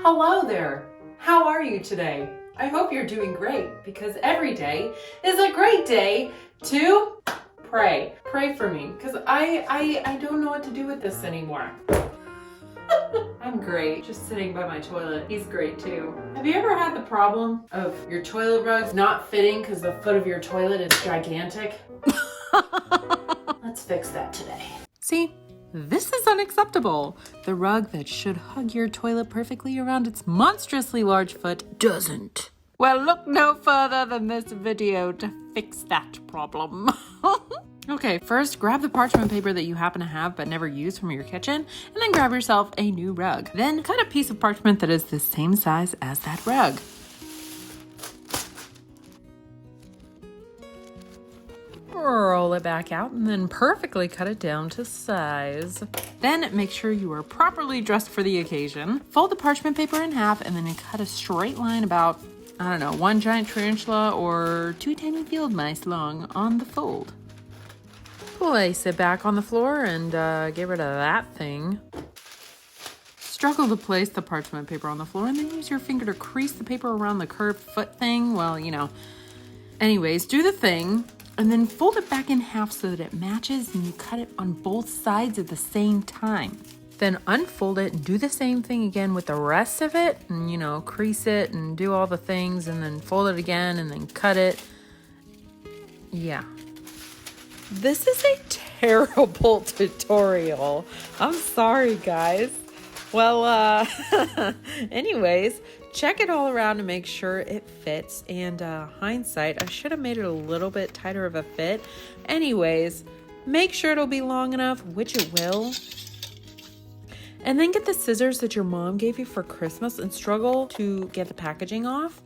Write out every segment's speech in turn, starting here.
Hello there. How are you today? I hope you're doing great because every day is a great day to pray. Pray for me because I don't know what to do with this anymore. I'm great, just sitting by my toilet. He's great too. Have you ever had the problem of your toilet rug not fitting because the foot of your toilet is gigantic? Let's fix that today. See, this is unacceptable. The rug that should hug your toilet perfectly around its monstrously large foot doesn't. Well, look no further than this video to fix that problem. Okay, first grab the parchment paper that you happen to have but never use from your kitchen, and then grab yourself a new rug. Then cut a piece of parchment that is the same size as that rug. Roll it back out and then perfectly cut it down to size. Then make sure you are properly dressed for the occasion. Fold the parchment paper in half and then cut a straight line about, I don't know, 1 giant tarantula or 2 tiny field mice long on the fold. Place it back on the floor and get rid of that thing. Struggle to place the parchment paper on the floor and then use your finger to crease the paper around the curved foot thing. Well, you know. Anyways, do the thing. And then fold it back in half so that it matches and you cut it on both sides at the same time. Then unfold it and do the same thing again with the rest of it. And, you know, crease it and do all the things and then fold it again and then cut it. Yeah. This is a terrible tutorial. I'm sorry, guys. Well, anyways, check it all around to make sure it fits. And hindsight, I should have made it a little bit tighter of a fit. Anyways, make sure it'll be long enough, which it will. And then get the scissors that your mom gave you for Christmas and struggle to get the packaging off.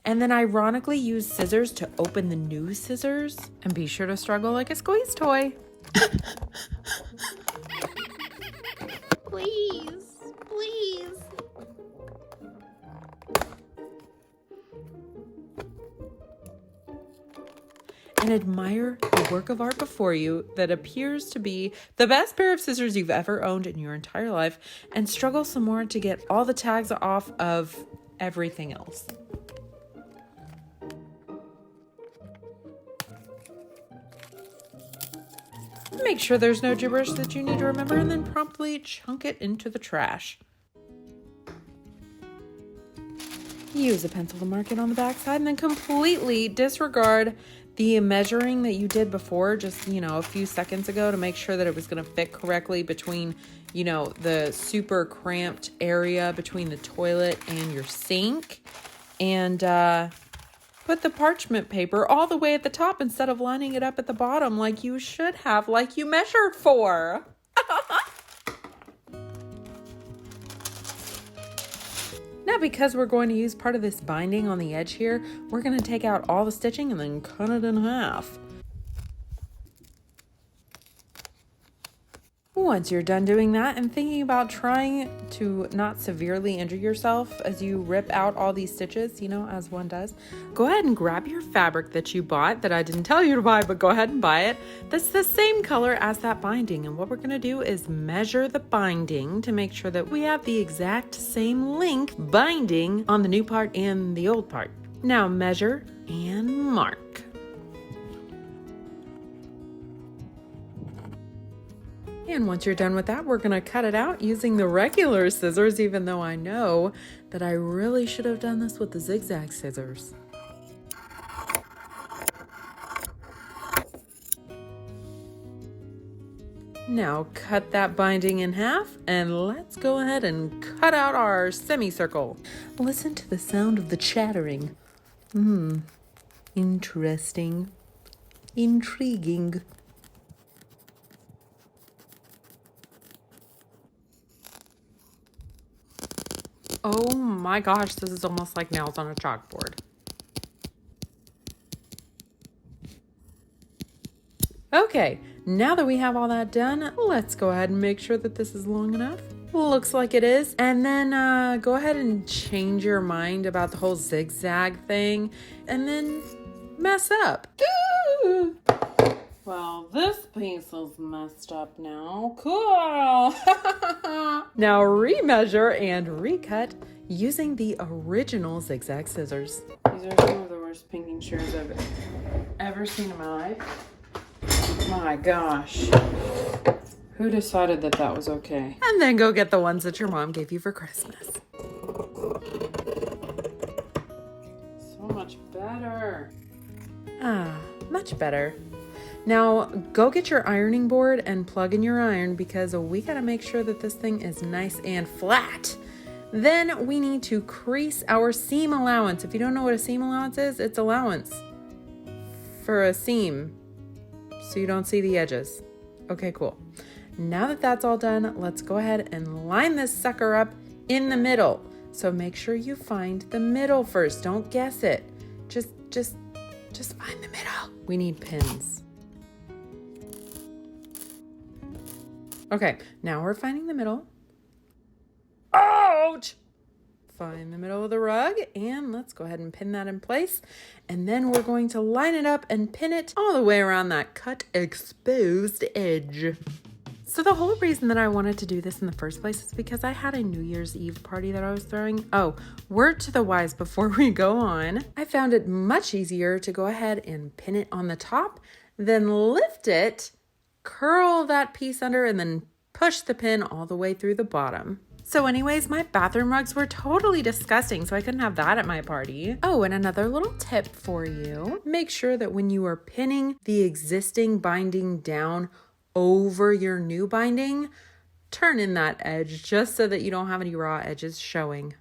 And then ironically use scissors to open the new scissors. And be sure to struggle like a squeeze toy. Please, please. And admire the work of art before you that appears to be the best pair of scissors you've ever owned in your entire life, and struggle some more to get all the tags off of everything else. Make sure there's no gibberish that you need to remember and then promptly chunk it into the trash. Use a pencil to mark it on the back side and then completely disregard the measuring that you did before, just, you know, a few seconds ago to make sure that it was going to fit correctly between, you know, the super cramped area between the toilet and your sink. And, put the parchment paper all the way at the top instead of lining it up at the bottom like you should have, like you measured for. Now, because we're going to use part of this binding on the edge here, we're going to take out all the stitching and then cut it in half. Once you're done doing that and thinking about trying to not severely injure yourself as you rip out all these stitches, you know, as one does, go ahead and grab your fabric that you bought that I didn't tell you to buy, but go ahead and buy it. That's the same color as that binding. And what we're going to do is measure the binding to make sure that we have the exact same length binding on the new part and the old part. Now measure and mark. And once you're done with that, we're going to cut it out using the regular scissors, even though I know that I really should have done this with the zigzag scissors. Now cut that binding in half and let's go ahead and cut out our semicircle. Listen to the sound of the chattering. Interesting. Intriguing. Oh my gosh, this is almost like nails on a chalkboard. Okay, now that we have all that done, let's go ahead and make sure that this is long enough. Looks like it is. And then go ahead and change your mind about the whole zigzag thing and then mess up. Well, this piece is messed up now. Cool. Now remeasure and recut using the original zigzag scissors. These are some of the worst pinking shears I've ever seen in my life. My gosh. Who decided that that was okay? And then go get the ones that your mom gave you for Christmas. So much better. Ah, much better. Now go get your ironing board and plug in your iron because we gotta make sure that this thing is nice and flat. Then we need to crease our seam allowance. If you don't know what a seam allowance is, it's allowance for a seam so you don't see the edges. Okay, cool. Now that that's all done, let's go ahead and line this sucker up in the middle. So make sure you find the middle first. Don't guess it. Just find the middle. We need pins. Okay, now we're finding the middle. Ouch! Find the middle of the rug and let's go ahead and pin that in place. And then we're going to line it up and pin it all the way around that cut exposed edge. So the whole reason that I wanted to do this in the first place is because I had a New Year's Eve party that I was throwing. Oh, word to the wise before we go on. I found it much easier to go ahead and pin it on the top, then lift it, curl that piece under, and then push the pin all the way through the bottom. So anyways, my bathroom rugs were totally disgusting, so I couldn't have that at my party. Oh, and another little tip for you. Make sure that when you are pinning the existing binding down over your new binding, turn in that edge just so that you don't have any raw edges showing.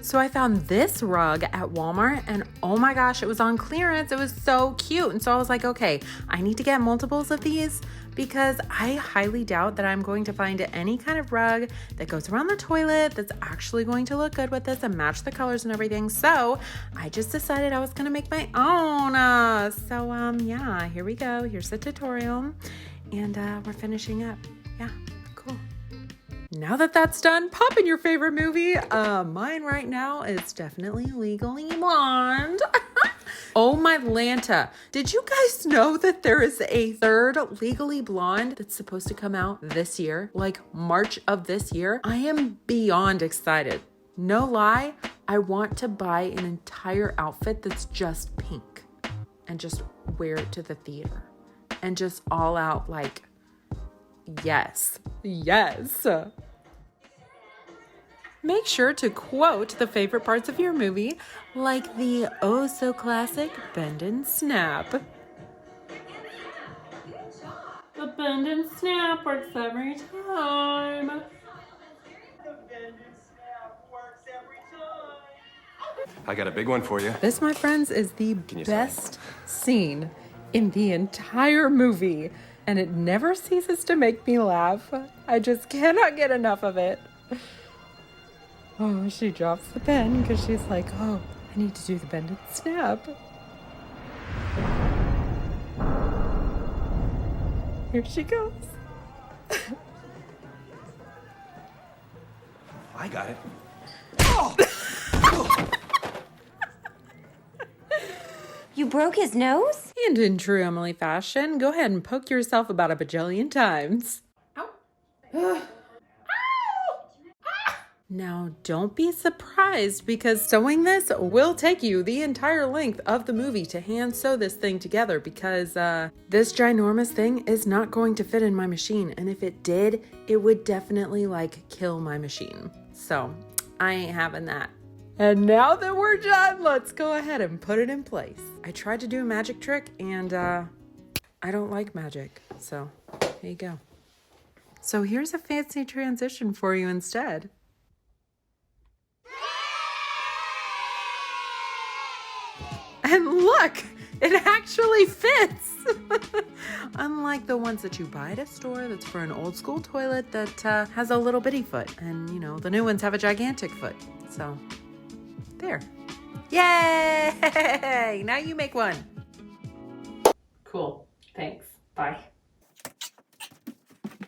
So I found this rug at Walmart and oh my gosh, it was on clearance. It was so cute. And so I was like, okay, I need to get multiples of these because I highly doubt that I'm going to find any kind of rug that goes around the toilet that's actually going to look good with this and match the colors and everything. So I just decided I was going to make my own. Yeah, here we go. Here's the tutorial. And we're finishing up. Yeah, cool. Now that that's done, pop in your favorite movie. Mine right now is definitely Legally Blonde. Oh my Lanta. Did you guys know that there is a third Legally Blonde that's supposed to come out this year? Like March of this year? I am beyond excited. No lie, I want to buy an entire outfit that's just pink and just wear it to the theater. And just all out like, yes. Make sure to quote the favorite parts of your movie, like the oh so classic bend and snap. The bend and snap works every time. I got a big one for you. This, my friends, is the best scene in the entire movie, and it never ceases to make me laugh. I just cannot get enough of it. Oh, she drops the pen because she's like, oh, I need to do the bend and snap. Here she goes. I got it. You broke his nose? And in true Emily fashion, go ahead and poke yourself about a bajillion times. Ow. Now, don't be surprised because sewing this will take you the entire length of the movie to hand sew this thing together because this ginormous thing is not going to fit in my machine. And if it did, it would definitely kill my machine. So I ain't having that. And now that we're done, let's go ahead and put it in place. I tried to do a magic trick and I don't like magic. So here you go. So here's a fancy transition for you instead. And look, it actually fits. Unlike the ones that you buy at a store that's for an old school toilet that has a little bitty foot. And, the new ones have a gigantic foot. So, there. Yay! Now you make one. Cool. Thanks. Bye.